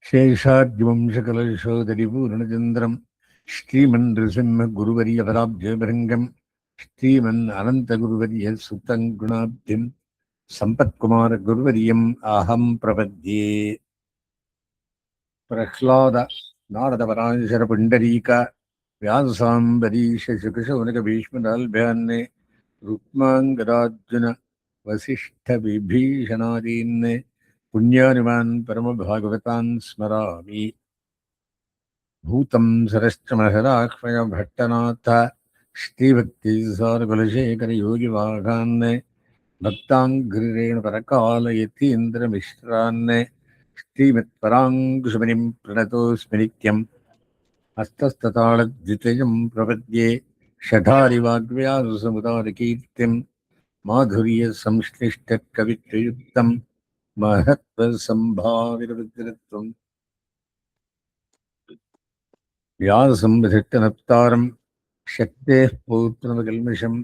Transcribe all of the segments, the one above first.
शेषाद्यवंशकलशोदरिपूर्णचन्द्रं श्रीमन्नृसिंहगुरुवर्यपदाब्जभृङ्गं श्रीमन् अनन्तगुरुवर्य सुतं गुणाब्धिं सम्पत्कुमारगुरुवर्यम् अहं प्रपद्ये। प्रह्लाद नारदपराशरपुण्डरीक व्याससाम्बरीशशुकशौनकभीष्मदाल्भ्यान् रुक्माङ्गदार्जुन वसिष्ठविभीषणादीन् पुण्यानुमान् परमभागवतान् स्मरामि। भूतं सरश्च महदाह्वय भट्टनाथ श्रीभक्तिसारकुलशेखरयोगिवाघान् भक्ताङ्घ्रिरेण परकालयतीन्द्रमिश्रान् श्रीमत्पराङ्कुशमुनिं प्रणतोऽस्मि नित्यम्। हस्तस्ततालद्वितयं प्रपद्ये षठारिवाग्व्याससमुदारकीर्तिं माधुर्यसंश्लिष्टकवित्वयुक्तं महत्त्वसम्भावितविद्वत्त्वं व्याससंवृधिष्टनप्तारं शक्तेः पौत्रमकल्मषं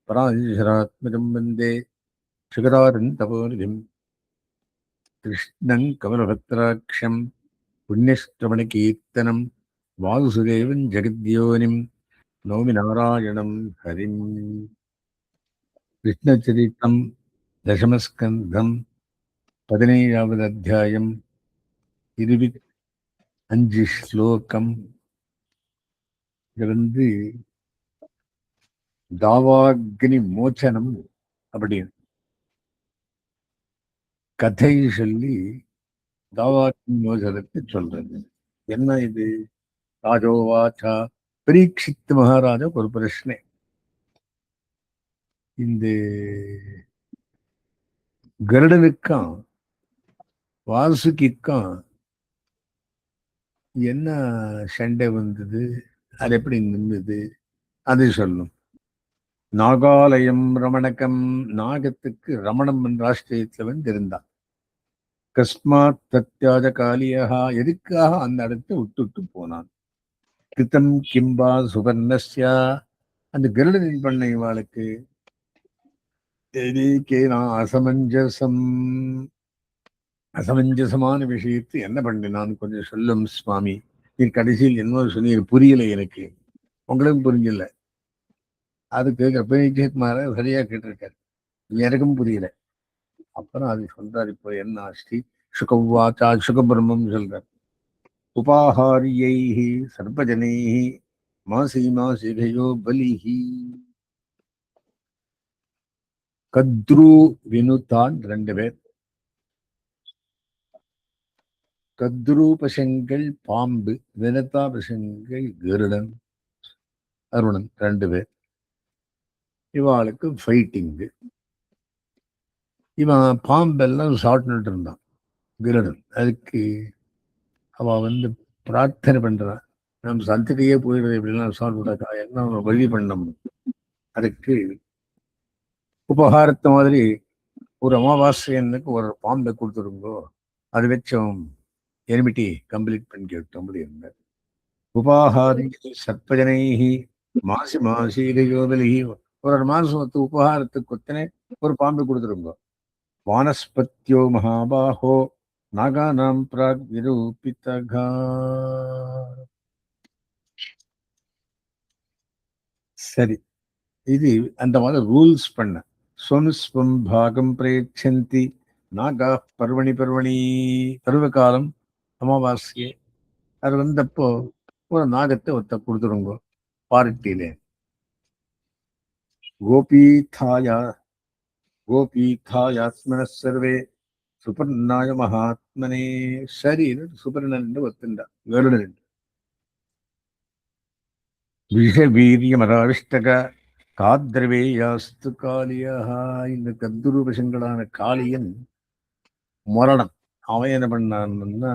पराशरात्मजं वन्दे शिखरारन्तपोनिधिं कृष्णं कमलभद्राक्षं पुण्यश्रवणकीर्तनं वासुदेवं जगद्योनिं नौमि नारायणं हरिम्। कृष्णचरितं दशमस्कन्धं 17வது அத்தியாயம் 25 ஸ்லோகம். இது தாவாக்னி மோச்சனம் அப்படின்னு கதை சொல்லி தாவாக்னி மோச்சனத்தை சொல்றது. என்ன இது? ராஜோவாச்சா, பரீட்சித் மகாராஜா ஒரு பிரச்சனை. இந்த கருடனுக்கும் வாசுகிக்கும் என்ன சண்டை வந்தது, அது எப்படி நின்றுது, அது சொல்லும். நாகாலயம் ரமணகம், நாகத்துக்கு ரமணம் என்ற ஆஸ்திரேயத்தில் இருந்தான். கஸ்மாத் தத்யாஜ காலியா, எதுக்காக அந்த இடத்தை விட்டுட்டு போனான். கிருத்தம் கிம்பா சுபர்ணஸ்யா, அந்த கருடனின் பண்ண இவாளுக்கு அசமஞ்சசமான விஷயத்தை என்ன பண்ணினான்னு கொஞ்சம் சொல்லும் சுவாமி. நீ கடைசியில் என்ன சொன்னீர், புரியல எனக்கு, உங்களுக்கும் புரியல. அது கேட்கற சரியா கேட்டிருக்காரு, எனக்கும் புரியல. அப்புறம் அது சொல்றாரு. இப்போ என்ன ஸ்ரீ சுகவாச்சா, சுகபிரம்மம் சொல்றார். உபாஹாரியை சர்வஜனை மாசி மாசிகையோ பலிஹி. கத்ரு வினுதான் 2 பேர். கத்ரு பசங்கள் பாம்பு, வினதா பசங்கள் கருடன் அருணன் 2 பேர். இவாளுக்கு ஃபைட்டிங்கு. இவன் பாம்பெல்லாம் சாப்பிட்டுட்டு இருந்தான் கருடன். அதுக்கு அவ பிரார்த்தனை பண்றான், நம்ம சந்ததியே போயிடுறது எப்படிலாம் சாப்பிடாக்கா, என்ன வழி பண்ணணும். அதுக்கு உபகாரத்தை மாதிரி ஒரு அமாவாசையனுக்கு ஒரு பாம்பை கொடுத்துருங்கோ, அது வச்சோம் எனிமிட்டி கம்ப்ளீட் பண்ணி கேட்டோம் இருந்தார். உபாகாரி சர்ப்பஜனைஹி மாசி மாசீரையோதலிஹி, ஒரு மாசத்து உபகாரத்துக்கு ஒத்தனை ஒரு பாம்பை கொடுத்துருங்கோ. வானஸ்பத்யோ மகாபாஹோ நாகானாம் பிராக் விரூபிதகா. சரி, இது அந்த மாதிரி ரூல்ஸ் பண்ண. ஸ்வம் பாகம் பிரேட்சந்தி நாகா பர்வணி பர்வணி, பருவகாலம் அமாவாசையே அது வந்தப்போ ஒரு நாகத்தை ஒத்த கொடுத்துருங்க பார்ட்டியிலே. கோபீதாயாத்மன சர்வே சுபர்ணாய மகாத்மனே. சரி, சுபர்ணன் ஒத்துண்டா கருடன். விஷவீரியமராவிஷ்டக காத்ரவேயாஸ்து காளியா. இந்த கத்துரூபசங்களான காளியன் மரணம். அவன் என்ன பண்ணான்னா,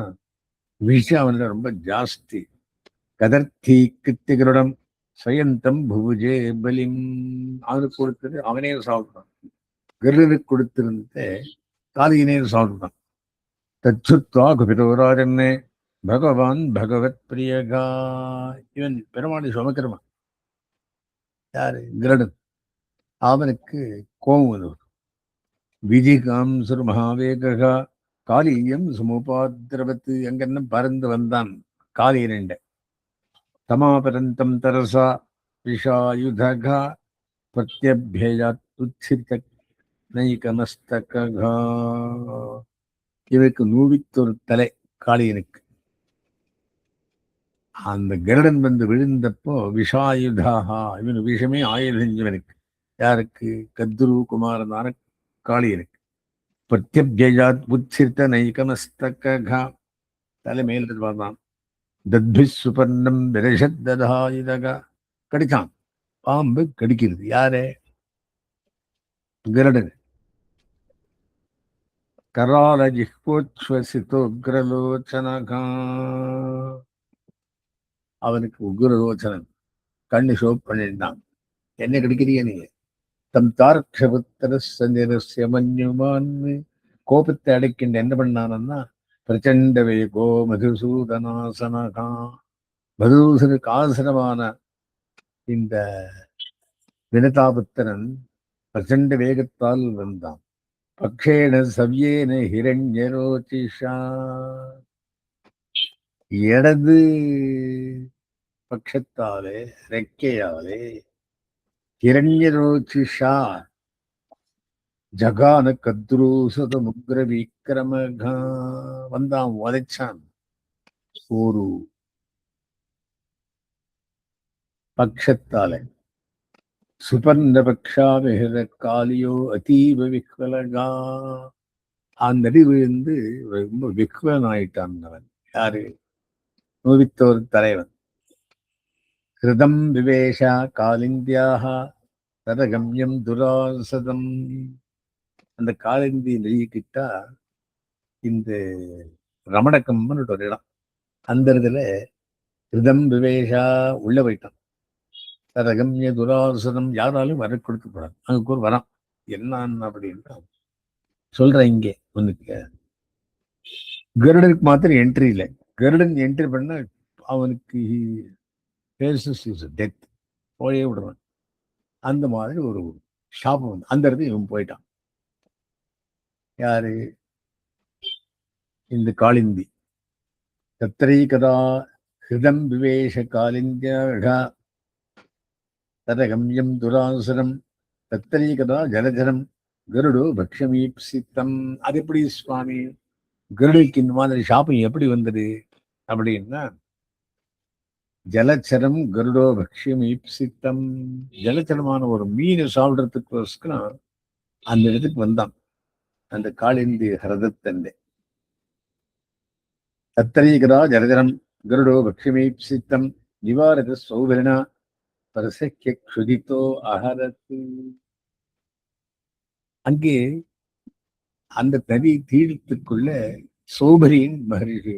விஷம் அவன்ல ரொம்ப ஜாஸ்தி. கதர்த்தி கிருத்திகருடம் ஸ்வயந்தம் புபுஜே பலிம். அவனுக்கு கொடுத்தது அவனே சாப்பிட்டான். கருடனுக்கு கொடுத்திருந்த காளியனே சாப்பிட்டான். தச்சுத்வா குபிரோராஜன்னே பகவான் பகவத் பிரியகா. இவன் பெருமாளை சுமக்கிறவன் யாரு? கருடன். அவனுக்கு கோபம் வரும். விஜிகாம் சுர் மகாவேகா காளியம் சமுபாத்திரவத்து எங்கன்னு பறந்து வந்தான் காளி ரெண்ட தமாபரந்தம் தரசா விஷாயுதகா பிரத்யபேயாத் உச்சித நைகமஸ்தகா. இவருக்கு 101 தலை காளியனுக்கு. அந்த கருடன் வந்து விழுந்தப்போ விஷாயுதாகா, இவனு விஷமே ஆயுதஞ்சவனுக்கு. யாருக்கு? கத்ரு குமாரனான காளியனுக்கு. பிரத்யப்ஜயாத் உச்சித நைகமஸ்தகா, தலை மேல் பார்த்தான். தத்பி சுபர்ணம் விரஷத்ததாயுதகா, கடிச்சான். பாம்பு கடிக்கிறது. யாரே? கருடன். கரால ஜிஹ்வோச்வசிதோக்ரலோச்சனகா, அவனுக்கு உக்ரலோச்சனன், கண்ணு ஷோப் பண்ணிட்டான். என்ன கடிக்கிறீங்க நீங்க? தம் தாரக்ஷபுத்திரஸ்ய மன்யுமான்னு, கோபத்தை அடைக்கின்ற என்ன பண்ணானன்னா, பிரச்சண்ட வேகோ மதுசூதனாசனகா, மதுசூதனுக்கு ஆசனமான இந்த வினதாபுத்திரன் பிரச்சண்ட வேகத்தால் வந்தான். பக்ஷேன சவ்யேன ஹிரண்யரோச்சிஷா, இடது பட்சத்தாலே ரெக்கையாலே ஹிரண்யரோச்சிஷா ஜகான கத்ரூசத முக்ர விக்ரமகா, வந்தான், வதைச்சான். ஒரு பட்சத்தாலே சுபர்ண பக்ஷாமிகிற காலியோ அதீவ விக்வலகா, அந்த அடி விழுந்து ரொம்ப விக்வலன் ஆயிட்டான் அவன். யாரு? 101 தலைவன். ஹிருதம் விவேஷா காலிந்தியாக ததகம்யம் துராசதம். அந்த காலிந்தி நெய்கிட்டா இந்த ரமணக்கம்னு ஒரு இடம், அந்த இடத்துல ஹிருதம் விவேஷா உள்ள போயிட்டான். ததகம்ய துராசதம், யாராலும் வர கொடுக்க கூடாது. அங்க ஒரு வரம் என்னன்னு அப்படின்னா சொல்றேன். இங்கே உனக்கு கருடனுக்கு மாத்திரம் என்ட்ரி இல்லை. கருடன் என்ட்ரி பண்ண அவனுக்கு டெத், போயே விடுறான். அந்த மாதிரி ஒரு ஷாபம் வந்து அந்த இடத்துக்கு இவன் போயிட்டான். யாரு? இந்த காளிந்தி. தத்ரைகதா ஹிருதம் விவேஷ காலிந்தியா ததகம்யம் துராசுரம் தத்ரைகதா ஜலஜரம் கருடோ பக்ஷமீப்சித்தம். அது எப்படி சுவாமி கருடுக்கு இந்த மாதிரி ஷாப்பம் எப்படி வந்தது அப்படின்னா, ஜலச்சரம் கருடோ பக்ஷமீப்சித்தம், ஜலச்சரமான ஒரு மீனை சாப்பிடுறதுக்கோஸ்கரம் அந்த இடத்துக்கு வந்தான் அந்த காளிந்தி ஹிரதத்தண்டே. தத்தரீகதா ஜலஜரம் கருடோ பக்ஷமீப்சித்தம் நிவாரத சௌபரிணா பரசக்கிய க்ஷுதித்தோ அஹரத்து. அங்கே அந்த நதி தீர்த்துக்குள்ள சௌபரியின் மகரிஷி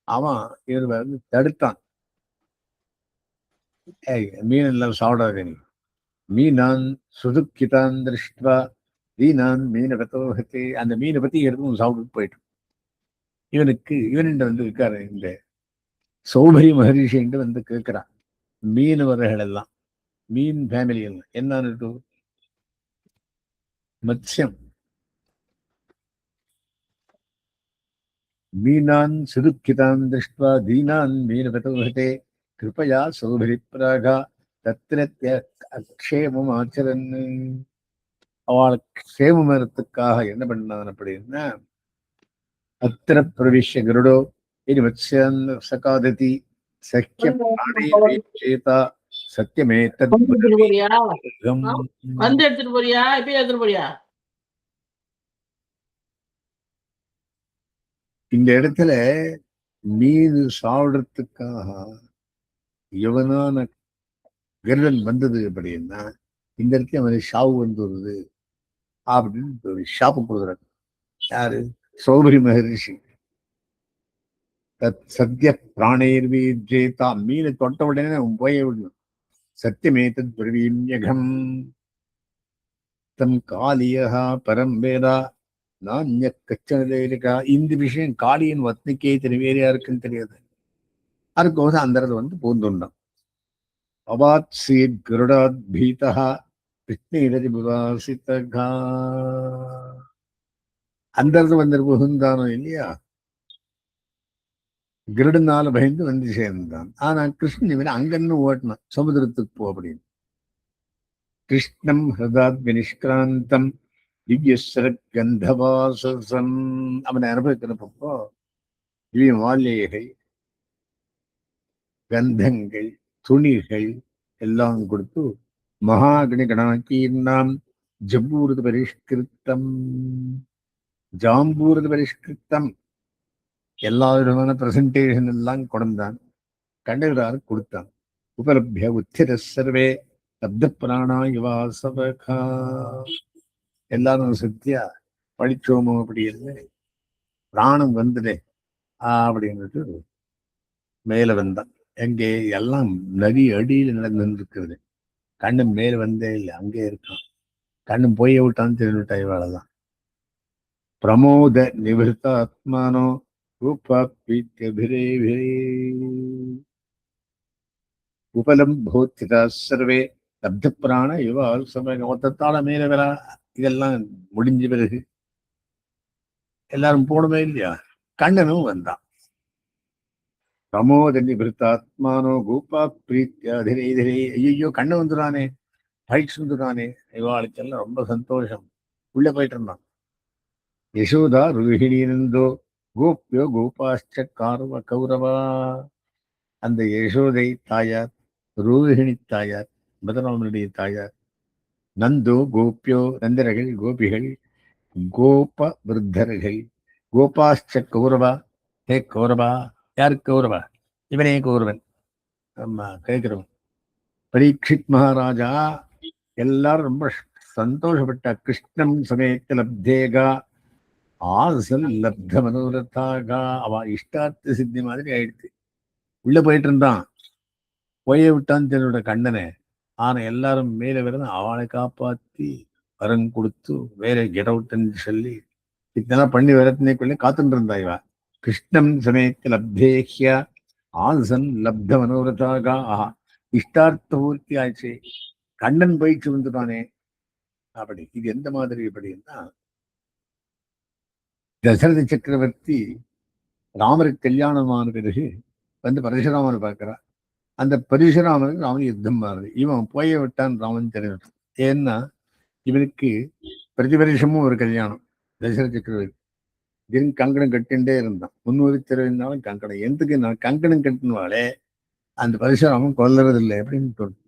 அவன் இவர் வந்து தடுத்தான். மீன் எல்லாம் சாப்பிடாத நீ, மீனான் சுதுக்கிதான் திருஷ்டுவா தீனான் மீனை பத்தோகத்தை, அந்த மீனை பத்தி எடுத்து சாப்பிட்டு போயிட்டு இவன் வந்து இருக்காரு இந்த சௌபரி மகரிஷி வந்து கேட்கிறான். மீனவர்கள் எல்லாம், மீன் ஃபேமிலி எல்லாம் என்னன்னு மத்ஸ்யம், மீனான் சுதுக்கிதான் திருஷ்டுவா தீனான் மீன பத்தோகத்தை கிருப்பையா சௌபரி பிராகா தத்திரத்திய அக்ஷேமம் ஆச்சரன். அவளுக்கு சேமமரத்துக்காக என்ன பண்ணான் அப்படின்னா, அத்திர பிரவிஷ்ய கருடோ இனி மத்ஸ்யான் சகாததி சக்கிய பிராணேதா சத்தியமே தத் வந்து எடுத்துட்டு போறியா? இப்ப எடுத்துட்டு போறியா? இந்த இடத்துல மீன் சாப்பிடுறதுக்காக எவனான கருடன் வந்தது அப்படின்னா, இந்த இடத்துல அவன் ஷாவு வந்து வருது அப்படின்னு ஒரு ஷாப்பு கொடுக்குறாங்க. யாரு? சௌபரி மகரிஷி. தத் சத்திய பிராணேர்வீஜேதா, மீனை தொட்ட உடனே அவன் போய விடணும். சத்தியமே தத் பிரவீண்யகம் தம் காளியா பரம் வேதா நான்ய கச்சனதேரிகா. இந்த விஷயம் காளியின் வத்னிக்கே தெரியும், வேற யாருக்குன்னு தெரியாது. அதுக்கோசம் அந்த இடத்துல வந்து பூந்துண்டான். அவாத் சீத் கருடாத் பீதா கிருஷ்ணீரதி விவாசிதகா. அந்த இடத்துல வந்து புகுந்தானோ இல்லையா, கிருடனால பயந்து வந்து சேர்ந்தான். ஆனா கிருஷ்ணன் இவன் அங்கன்னு ஓட்டினான், சமுதிரத்துக்கு போ அப்படின்னு. கிருஷ்ணம் ஹிருதாத் வினிஷ்கிராந்தம் திவ்யஸ்வர கந்தவாசம் அவனை அனுபவிக்கிறப்போ திவ்ய மாளிகைகள், கந்தங்கள், துணிகள் எல்லாம் கொடுத்து மகாகணி கணாக்கீர்ணாம் ஜம்பூரது பரிஷ்கிருத்தம், ஜாம்பூரது பரிஷ்கிருத்தம் எல்லா விதமான பிரசன்டேஷன் எல்லாம் கொண்டான். கண்டவராறு கொடுத்தான். உபலபிய உத்திர சர்வே லப்த பிராணா யுவாசவகா, எல்லாரும் சத்தியா படிச்சோமோ அப்படி இல்லை, பிராணம் வந்துடே அப்படின்னுட்டு மேல வந்தான். எங்கே எல்லாம் நதி அடியில் நடந்து இருக்கிறது. கண்ணன் மேல வந்தே இல்லை, அங்கே இருக்கான். கண்ணன் போய் விட்டான்னு தெரிஞ்சுட்டா இவாளதான். பிரமோத நிவர்த்த ஆத்மானோ ரூபாபிரே உபலம் போத்திதா சர்வே லப்த பிராண இவ மொத்தத்தால மேல வரா. இதெல்லாம் முடிஞ்ச பிறகு எல்லாரும் போனவே இல்லையா, கண்ணனும் வந்தான். பிரமோத நிவர்த்தாத்மானோ கோபா பிரீத்தியாதிரே திரே, ஐயோ கண்ணன் வந்துடானே, பைக்ஸ் வந்துடானே, இவாளுக்கெல்லாம் ரொம்ப சந்தோஷம். உள்ள போயிட்டு இருந்தான். யசோதா ரோஹிணினந்தோ கோப்யோ கோபாஷ்ட கார்வ கௌரவா, அந்த யசோதை தாயார், ரோஹிணி தாயார், பதராமனுடைய தாயார், நந்தோ கோப்யோ நந்தர்கள் கோபிகள், கோப விருத்தர்கள், கோபாஷ்ட கௌரவா. ஹே கௌரவா, யாரு கௌரவா? இவனே கௌரவன். ஆமா, கேட்கிறவன் பரீட்சித் மகாராஜா. எல்லாரும் ரொம்ப சந்தோஷப்பட்ட. கிருஷ்ணம் சமேத்த லப்தேகா ஆசல் லப்த மனோரதாகா, அவ இஷ்டார்த்த சித்தி மாதிரி ஆயிடுச்சு. உள்ள போயிட்டு இருந்தான், போய விட்டான் தன்னோட கண்ணனை. ஆனா எல்லாரும் மேல விருந்து அவளை காப்பாத்தி வரம் கொடுத்து வேற கெட் அவுட்ன்னு சொல்லி இதெல்லாம் பண்ணி வரத்தினேக்குள்ளே காத்துட்டு இருந்தா இவ. கிருஷ்ணம் சமேத்த லப்தேஹ்ய ஆசன் லப்த மனோரதாகா, ஆஹா இஷ்டார்த்த பூர்த்தி ஆச்சு, கண்ணன் போயிட்டு வந்துட்டானே அப்படி. இது எந்த மாதிரி அப்படின்னா, தசரத சக்கரவர்த்தி ராமருக்கு கல்யாணமான பிறகு வந்து பரசுராமனை பார்க்கிறான். அந்த பரசுராமனுக்கு ராமன் யுத்தம் மாறுது. இவன் போய விட்டான் ராமன் தெரிவித்து. ஏன்னா இவனுக்கு பிரதி வருஷமும் ஒரு கல்யாணம். தசரத சக்கரவர்த்தி தினம் கங்கணம் கட்டின்ண்டே இருந்தான். 320 நாளும் கங்கணம். எதுக்கு நான் கங்கணம் கட்டினாலே அந்த பரசுராமன் கொல்லறதில்லை அப்படின்னு தோணும்.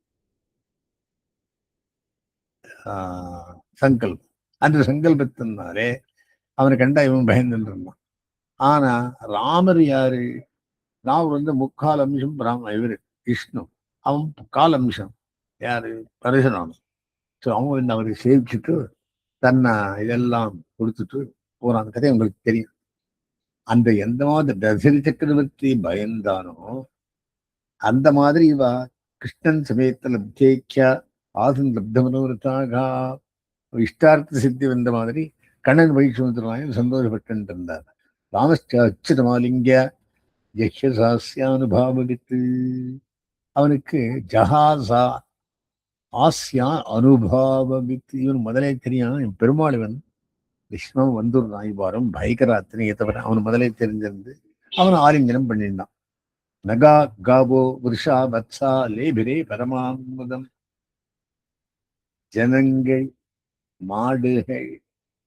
சங்கல்பம். அந்த சங்கல்பத்தினாலே அவனை கண்டா இவன் பயந்துட்டு இருந்தான். ஆனா ராமர் யாரு? ராமர் வந்து முக்கால் அம்சம் இவரு விஷ்ணு, அவன் கால் அம்சம் யாரு? பரசுராமன். ஸோ அவன் வந்து அவருக்கு சேவிச்சுட்டு தன்னை இதெல்லாம் கொடுத்துட்டு போறான். அந்த கதை உங்களுக்கு தெரியும். அந்த எந்த மாதிரி தசரி சக்கரவர்த்தி பயந்தானோ அந்த மாதிரி இவ கிருஷ்ணன் சமயத்துல லப்தேக்கியா ஆசன் லப்த மனோரதாக இஷ்டார்த்த சித்தி வந்த மாதிரி கண்ணன் வயிற்று வந்துருவாங்க சந்தோஷப்பட்டு இருந்தார். ராமஸ்ட அச்சுதமாலிங்க யக்ஷசாஸ்யானுபாவவித்து, அவனுக்கு ஜஹாசா ஆசியா அனுபாவவித்து, இவன் முதலே தெரியும் பெருமாள் இவன் விஷ்ணு வந்துடுறான் இவ்வாறும் பயங்கராத்திரியை தவிர அவன் முதலே தெரிஞ்சிருந்து அவன் ஆலிங்கனம் பண்ணிட்டான். நகா காபோ விருஷா வத்சா லேபிரே பரமாமுதம், ஜனங்கள், மாடுகள்,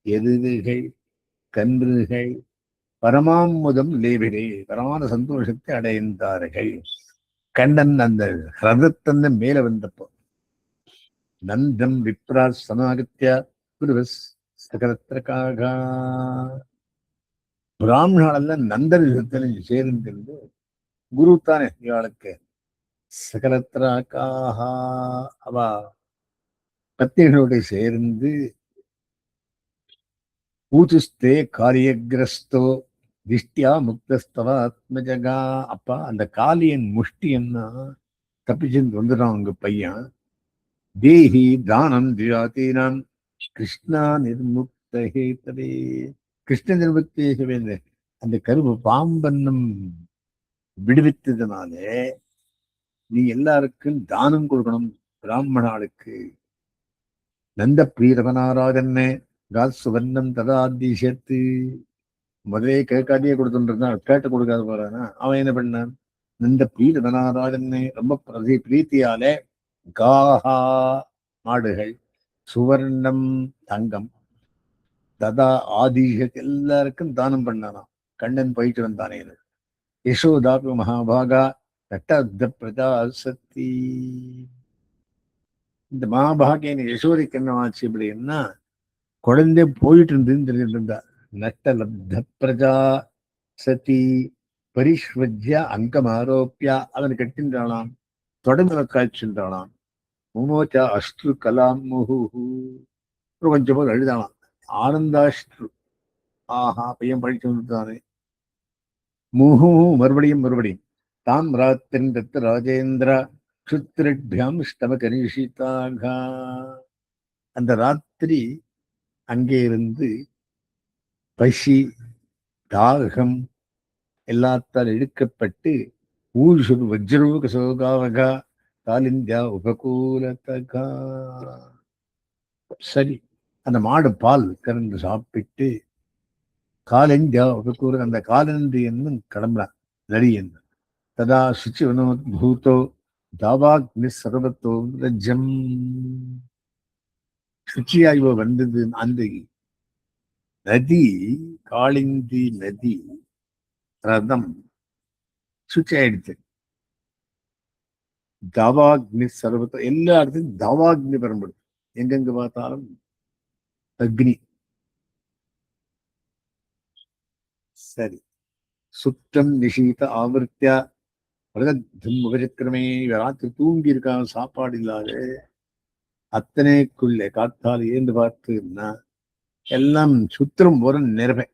எருதுகள், கன்றுகள் பரமாமுதம் லேபிரே பரமான சந்தோஷத்தை அடைந்தார்கள். கண்ணன் அந்த ரதத்தந்த மேல வந்தப்போ நந்தம் விப்ரா சமாகத்திய குருவஸ் சகலத்திரக்காக, பிராமணால நந்தன் சேர்ந்து குரு தானே இவாளுக்கு சகலத்திராக்காக, அவ பத்னிகளோடு சேர்ந்து பூஜிஸ்தே காரியகிரஸ்தோ திஷ்டியா முக்தஸ்தவ ஆத்மஜகா. அப்பா அந்த காளியன் முஷ்டி என்ன தப்பிச்சுட்டு வந்துடான் உங்க பையன். தேஹி தானம் தியாதீனாம் கிருஷ்ணா நிர்முக்த ஹேதவே, கிருஷ்ண நிர்முக்தேகவே அந்த கருவு பாம்பன்னம் விடுவித்ததுனாலே நீ எல்லாருக்கும் தானம் கொடுக்கணும். பிராமணாளுக்கு நந்த பிரீரவனாராதன்ன காத் சுவர்ணம் ததாதிசத்து. முதலே கேட்காதையே கொடுத்துருந்தான், கேட்டு கொடுக்காத போறானா? அவன் என்ன பண்ணான்? இந்த பீடதனாராஜனை ரொம்ப பிரீத்தியாலே காஹா மாடுகள், சுவர்ணம் தங்கம், ததா ஆதிஷத் எல்லாருக்கும் தானம் பண்ணானாம். கண்ணன் போயிட்டு வந்தானே. யசோதாபி மகாபாகா தட்ட பிரஜா சக்தி. இந்த மகாபாகியன் யசோதைக்கு என்ன ஆச்சு அப்படின்னா, குழந்தை போயிட்டு இருந்துன்னு தெரிஞ்சுட்டு இருந்தா. நட்ட லப்த பிரஜா சதி பரிஸ்வஜ்யா அங்கம் ஆரோப்பியா, அவன் கட்டின்றானாம், தொடர்ந்து காய்ச்சின்றானாம். முமோச்சா அஷ்டு கலாம் முஹு, கொஞ்சம் போது அழுதானாம். ஆனந்தாஷ்டு. ஆஹா, பையன் படிச்சு வந்துட்டானே. முஹு, மறுபடியும் மறுபடியும். தாம் ராத்திரின் தத்து ராஜேந்திர சுத்திரட்பியாம் ஸ்தவ கரிஷிதாக. அந்த ராத்திரி அங்கே இருந்து பசி, தாகம் எல்லாத்தால் இழுக்கப்பட்டு ஊர்ஷு வஜ்ரூக சோகாவகா காலிந்தியா உபகூலத்தகா. சரி, அந்த மாடு பால் கறந்து சாப்பிட்டு காலிந்தியா உபகூல, அந்த காலந்தி என்னும் கிளம்புறான் நரி என்று. ததா சுச்சி பூதோ தாவாக்னி சர்வத்தோ ரஜம். சுச்சியாய்வ வந்தது அந்த நதி, காளிந்தி நதி ரதம் சுச்சி ஆயிடுச்சு. தவாக்னி சர்வத்தோ, எல்லா இடத்துலையும் தவாக்னி பெறப்படுது. எங்கெங்க பார்த்தாலும் அக்னி. சரி, சுத்தம் நிஷீத ஆவர்த்தியா உபரிக்கிரமே. ராத்திரி தூங்கி இருக்காங்க, சாப்பாடு இல்லாத. அத்தனைக்குள்ளே காத்தால் ஏந்து பார்த்துன்னா எல்லாம் சுத்திரம் ஒரு நிறமை.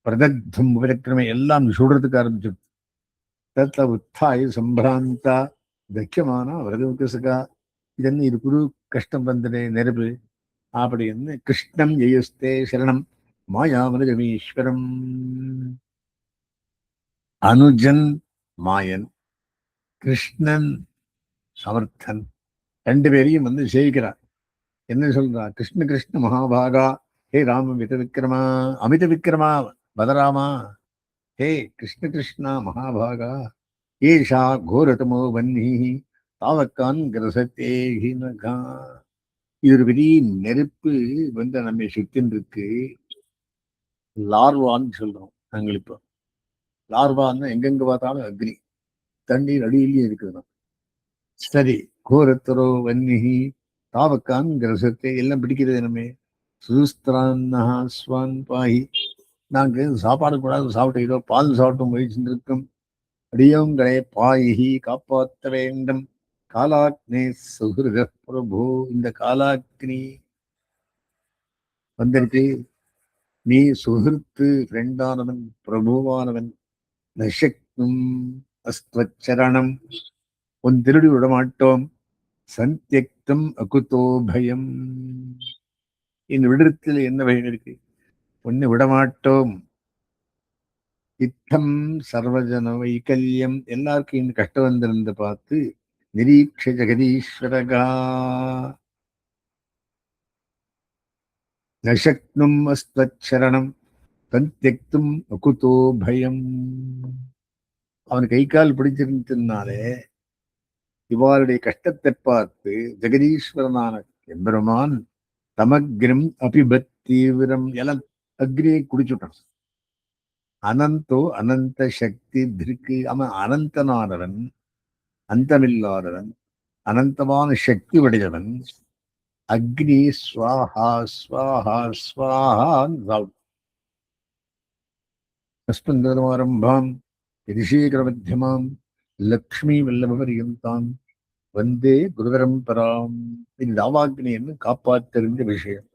பிரதக்தம் உபரிக்கிரமே, எல்லாம் சுடுறதுக்கு ஆரம்பிச்சிருக்கு. தத்த உத்தாய் சம்பிராந்தா தக்கியமானா விரதமுகசகா. இதென்ன இது புது கஷ்டம் வந்தனே நெருப்பு அப்படின்னு. கிருஷ்ணம் ஜெயஸ்தே சரணம் மாயாமருகமீஸ்வரம். அனுஜன் மாயன், கிருஷ்ணன் சமர்த்தன், ரெண்டு பேரையும் வந்து சேவிக்கிறார். என்ன சொல்றா? கிருஷ்ண கிருஷ்ண மகாபாகா, ஹே ராம மித விக்ரமா, அமித விக்ரமா பதராமா, ஹே கிருஷ்ண கிருஷ்ணா மகாபாகா, ஏஷா கோரதமோ வன்னி தாவக்கான் கிரசத்தே ஹினகா. இது ஒரு பெரிய நெருப்பு வந்து நம்ம சுத்தின் இருக்கு. லார்வான்னு சொல்றோம் நாங்கள். இப்போ லார்வான்னு எங்கெங்க பார்த்தாலும் அக்னி, தண்ணீர் அடியிலேயே இருக்குதுன்னா. சரி, கோரத்தரோ வன்னிஹி தாவக்கான் கிரசத்தை, எல்லாம் பிடிக்கிறது நம்ம. சுஸ்திரான்னா ஸ்வான் பாஹி. நாங்க சாப்பாடு கூடாது சாப்பிட்டு பால் சாப்பிட்டு முயற்சி இருக்கும். அடியவங்களை பாயி காப்பாற்ற வேண்டும். காலாக்னே சுகிருத பிரபு. இந்த காலாக்னி வந்திருக்கு. நீ சுகிருத்து, ஃப்ரெண்டானவன், பிரபுவானவன். நசக்னும் அஸ்வச்சரணம், உன் திருடி விடமாட்டோம். சந்தியக்தம் அகுதோ பயம். இந்த விடத்தில் என்ன பயம் இருக்கு? ஒன்னு விடமாட்டோம். இத்தம் சர்வஜன வைக்கல்யம், எல்லாருக்கும் இந்த கஷ்டம் வந்திருந்து பார்த்து நிரீட்ச ஜெகதீஸ்வரகா. நசக்னும் அஸ்வச்சரணம் சந்தியக்தும் அகுதோ பயம். அவன் கை கால் பிடிச்சிருந்ததுனாலே இவாளுடைய கஷ்டத்தை பார்த்து ஜெகதீஸ்வரனான எம்பெருமான் தமக்ரம் அபிபத் தீவிரம் எல்லாம் அக்னியை குடிச்சுட்டான். அனந்தோ அனந்த சக்தி திருக்கு. அவன் அனந்தனானவன், அந்தமில்லாதவன், அனந்தமான சக்தி உடையவன். அக்னி ஸ்வாஹா ஸ்வாஹா ஸ்வாஹா. அஸ்மந்தமாரம்பாம் ரிஷீகரமத்தியமாம் லக்ஷ்மி வல்லபரியந்தாம் வந்தே குருபரம்பராம். இந்த தாவாக்னிಯನ್ನು காப்பாற்றறிந்த விஷயம்.